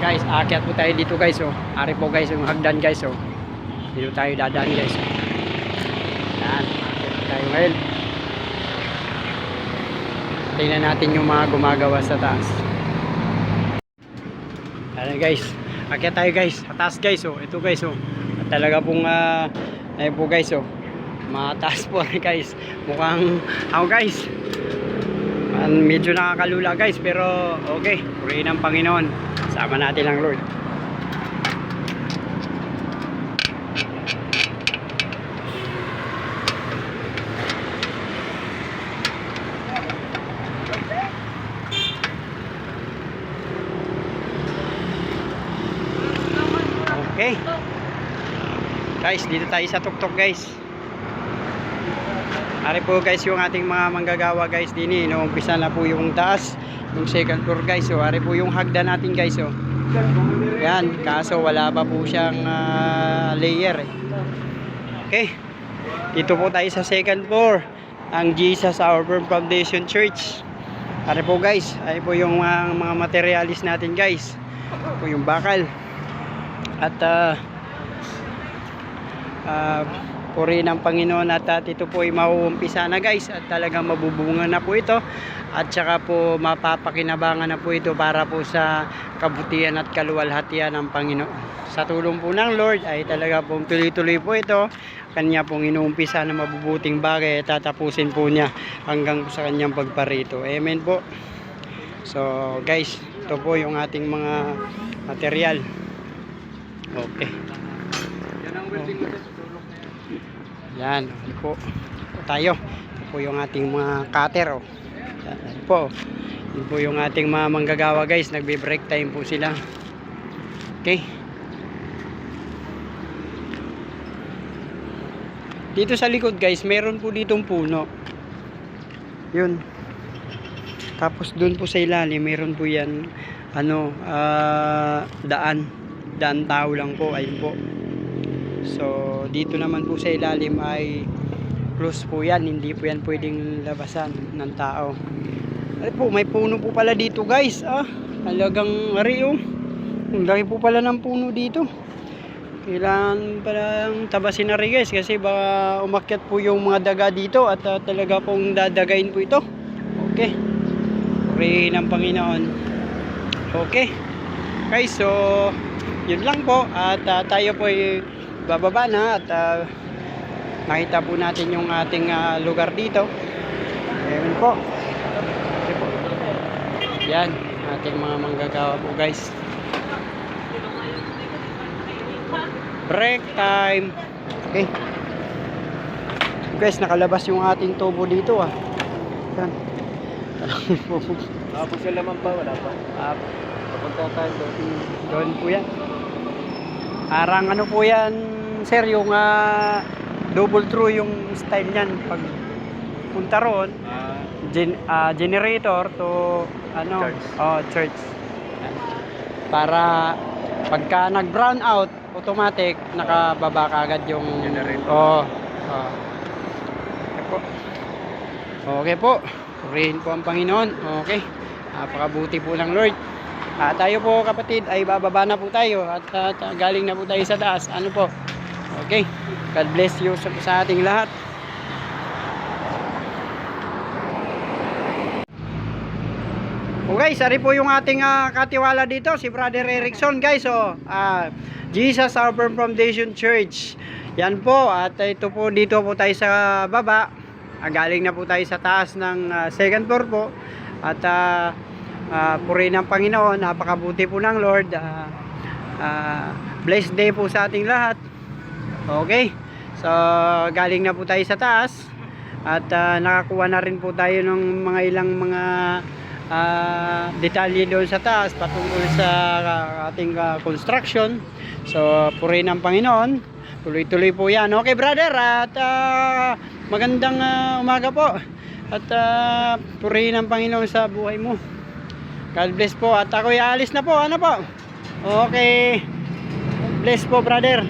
Guys, aakyat po tayo dito guys. Oh. Ari po guys yung hagdan guys. Oh. Dito tayo dadaan guys. Yan, aakyat po tayo ngayon. Tingnan natin yung mga gumagawa sa taas. Ayan guys, aakyat tayo guys. Sa taas guys. Oh. Ito guys. Oh. At talaga pong ayun po guys. Oh. Mataas po guys. Mukhang guys. Medyo nakakalula guys, pero okay, purihin ng Panginoon, sama natin ang Lord. Okay guys, dito tayo sa tuktok guys. Ari po guys yung ating mga manggagawa guys din eh. Inuumpisa na po yung taas, yung second floor guys. So ari po yung hagdan natin guys. So yan, kaso wala pa po siyang layer eh. Okay, dito po tayo sa second floor, ang Jesus Our Firm Foundation Church. Ari po guys, ari po yung mga materialis natin guys. Po yung bakal. At purihin ng Panginoon at ito po ay mauumpisa na guys at talagang mabubunga na po ito at saka po mapapakinabangan na po ito para po sa kabutihan at kaluwalhatian ng Panginoon. Sa tulong po ng Lord ay talaga pong tuloy-tuloy po ito. Kanya pong inuumpisa na mabubuting bagay at tatapusin po niya hanggang sa kanyang pagparito. Amen po. So guys, ito po yung ating mga material. Okay. Yan po tayo. Ito po yung ating mga cutter. Yan po. Yan po yung ating mga manggagawa guys. Nagbe-break time po sila. Okay. Dito sa likod guys, meron po ditong puno. Yun. Tapos doon po sa ilalim, meron po yan daan tao lang po. Ayun po. So dito naman po sa ilalim ay close po yan, hindi po yan pwedeng labasan ng tao. Ay po, may puno po pala dito guys. Talagang ang laki po pala ng puno dito. Kailangan palang tabasin na rin guys, kasi baka umakyat po yung mga daga dito at talaga pong dadagain po ito. Okay, purihin ng Panginoon. Okay guys, so yun lang po at tayo po ay bababa na at makita po natin yung ating lugar dito. Ayan po. Yan, ating mga manggagawa po guys. Break time. Okay guys, nakalabas yung ating tubo dito Yan. Tapos yung laman pa, wala pa. Papunta tayo doon po yan. Parang ano po yan sir, yung double true yung style niyan. Pag punta roon, generator to church. Para pagka nag brown out, automatic nakababa kaagad yung generator. Okay po. Purihin po ang Panginoon. Okay. Napakabuti po ng Lord. Tayo po kapatid ay bababa na po tayo at galing na po tayo sa taas. Ano po? Okay. God bless you sa ating lahat. Okay, sari po yung ating katiwala dito, si Brother Erickson guys. Jesus Our Firm Foundation Church. Yan po, at ito po, dito po tayo sa baba. Galing na po tayo sa taas ng second floor po. At purihin ng Panginoon, napakabuti po ng Lord. Blessed day po sa ating lahat. Okay, so galing na po tayo sa taas at nakakuha na rin po tayo ng mga ilang mga detalye doon sa taas patungkol sa ating construction. So purihin ng Panginoon, tuloy-tuloy po yan. Okay brother, at magandang umaga po at purihin ng Panginoon sa buhay mo. God bless po at ako'y alis na po. Ano po? Okay, bless po brother.